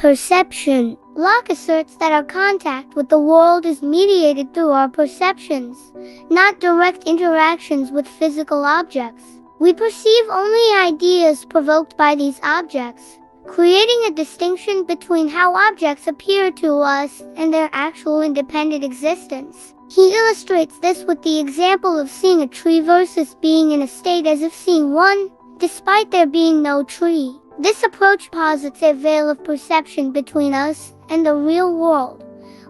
Perception. Locke asserts that our contact with the world is mediated through our perceptions, not direct interactions with physical objects. We perceive only ideas provoked by these objects, creating a distinction between how objects appear to us and their actual independent existence. He illustrates this with the example of seeing a tree versus being in a state as if seeing one, despite there being no tree. This approach posits a veil of perception between us and the real world,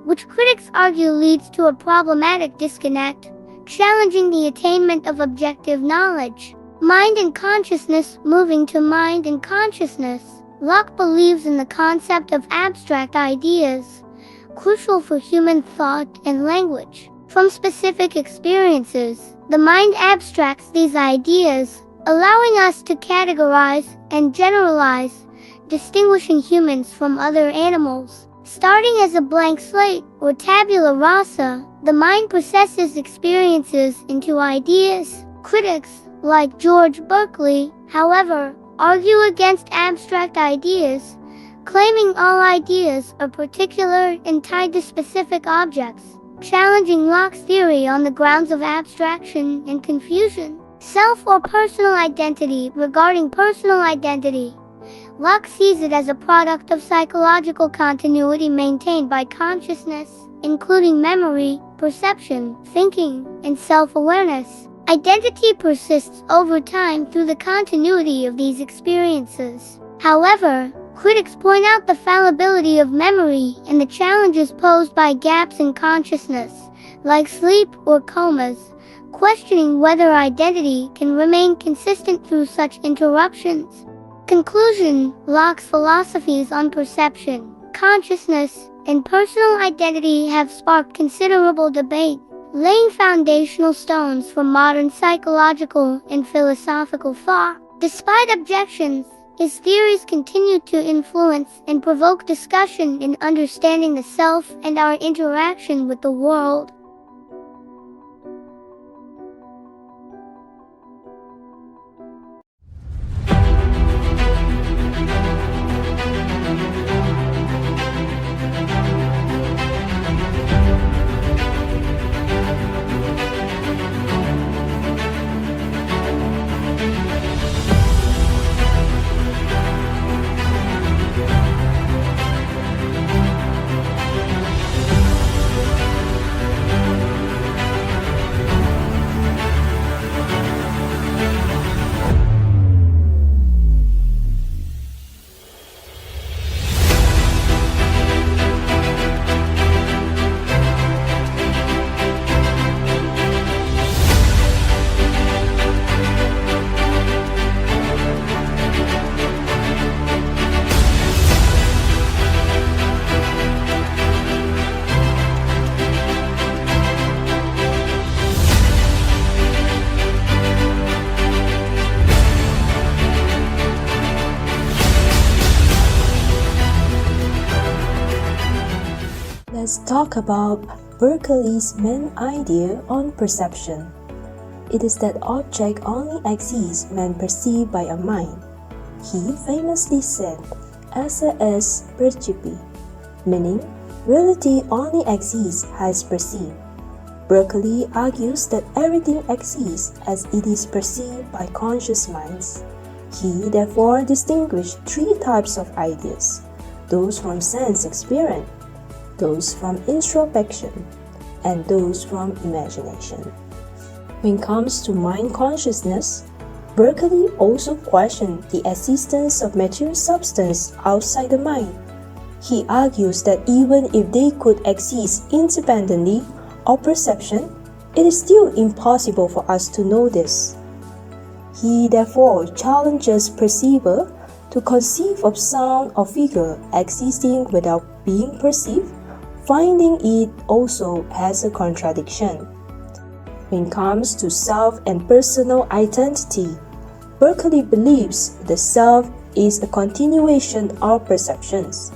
which critics argue leads to a problematic disconnect, challenging the attainment of objective knowledge. Mind and consciousness. Moving to mind and consciousness, Locke believes in the concept of abstract ideas, crucial for human thought and language. From specific experiences, the mind abstracts these ideas, allowing us to categorize and generalize, distinguishing humans from other animals. Starting as a blank slate, or tabula rasa, the mind processes experiences into ideas. Critics, like George Berkeley, however, argue against abstract ideas, claiming all ideas are particular and tied to specific objects, challenging Locke's theory on the grounds of abstraction and confusion. Self or personal identity. Regarding personal identity, Locke sees it as a product of psychological continuity maintained by consciousness, including memory, perception, thinking, and self-awareness. Identity persists over time through the continuity of these experiences. However, critics point out the fallibility of memory and the challenges posed by gaps in consciousness, like sleep or comas, questioning whether identity can remain consistent through such interruptions. Conclusion. Locke's philosophies on perception, consciousness, and personal identity have sparked considerable debate, laying foundational stones for modern psychological and philosophical thought. Despite objections, his theories continue to influence and provoke discussion in understanding the self and our interaction with the world. Let's talk about Berkeley's main idea on perception. It is that object only exists when perceived by a mind. He famously said, "Esse est percipi," meaning reality only exists as perceived. Berkeley argues that everything exists as it is perceived by conscious minds. He therefore distinguished three types of ideas: those from sense experience, those from introspection, and those from imagination. When it comes to mind consciousness, Berkeley also questioned the existence of material substance outside the mind. He argues that even if they could exist independently of perception, it is still impossible for us to know this. He therefore challenges perceiver to conceive of sound or figure existing without being perceived, finding it also as a contradiction. When it comes to self and personal identity, Berkeley believes the self is a continuation of perceptions.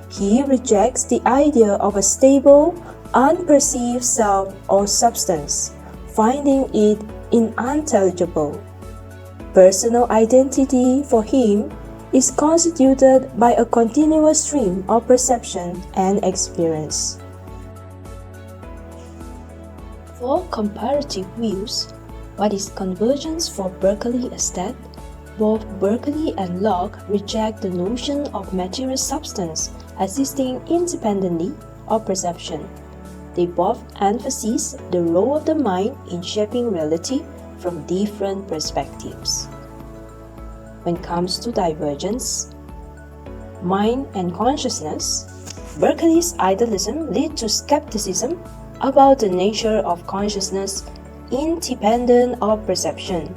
He rejects the idea of a stable, unperceived self or substance, finding it unintelligible. Personal identity for him is constituted by a continuous stream of perception and experience. For comparative views, what is convergence for Berkeley is that both Berkeley and Locke reject the notion of material substance existing independently of perception. They both emphasize the role of the mind in shaping reality from different perspectives. When it comes to divergence, mind and consciousness, Berkeley's idealism leads to skepticism about the nature of consciousness independent of perception.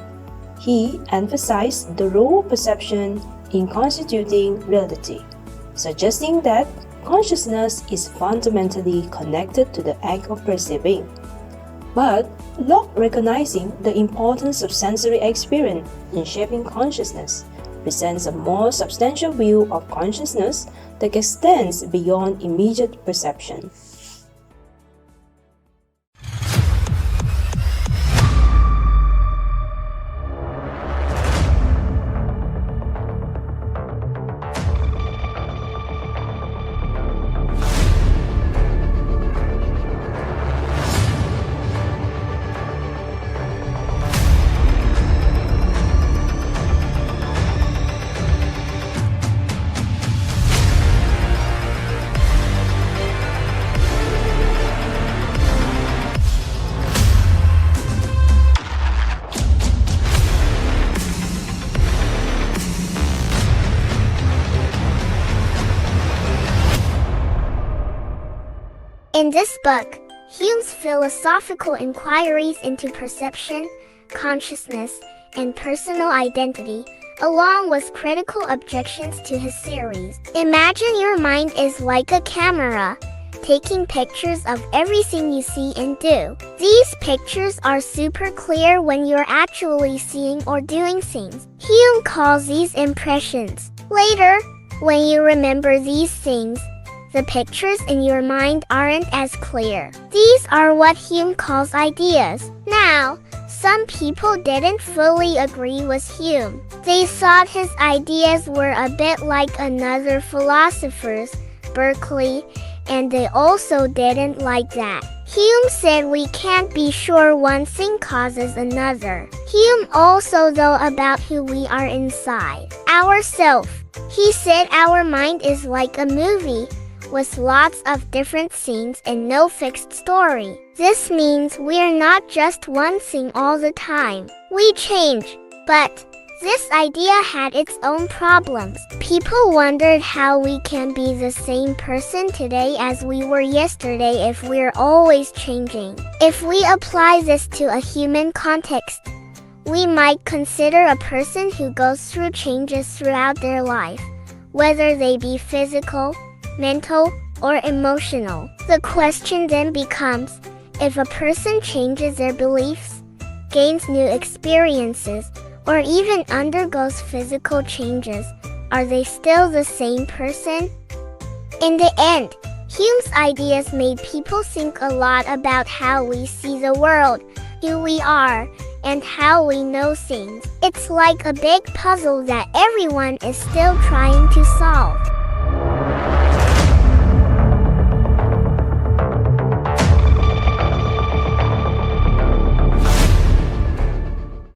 He emphasized the role of perception in constituting reality, suggesting that consciousness is fundamentally connected to the act of perceiving. But Locke, recognizing the importance of sensory experience in shaping consciousness, presents a more substantial view of consciousness that extends beyond immediate perception. In this book, Hume's philosophical inquiries into perception, consciousness, and personal identity, along with critical objections to his theories. Imagine your mind is like a camera, taking pictures of everything you see and do. These pictures are super clear when you're actually seeing or doing things. Hume calls these impressions. Later, when you remember these things, the pictures in your mind aren't as clear. These are what Hume calls ideas. Now, some people didn't fully agree with Hume. They thought his ideas were a bit like another philosopher's, Berkeley, and they also didn't like that. Hume said we can't be sure one thing causes another. Hume also thought about who we are inside, ourself. He said our mind is like a movie, with lots of different scenes and no fixed story. This means we're not just one thing all the time. We change. But this idea had its own problems. People wondered how we can be the same person today as we were yesterday if we're always changing. If we apply this to a human context, we might consider a person who goes through changes throughout their life, whether they be physical, mental, or emotional. The question then becomes, if a person changes their beliefs, gains new experiences, or even undergoes physical changes, are they still the same person? In the end, Hume's ideas made people think a lot about how we see the world, who we are, and how we know things. It's like a big puzzle that everyone is still trying to solve.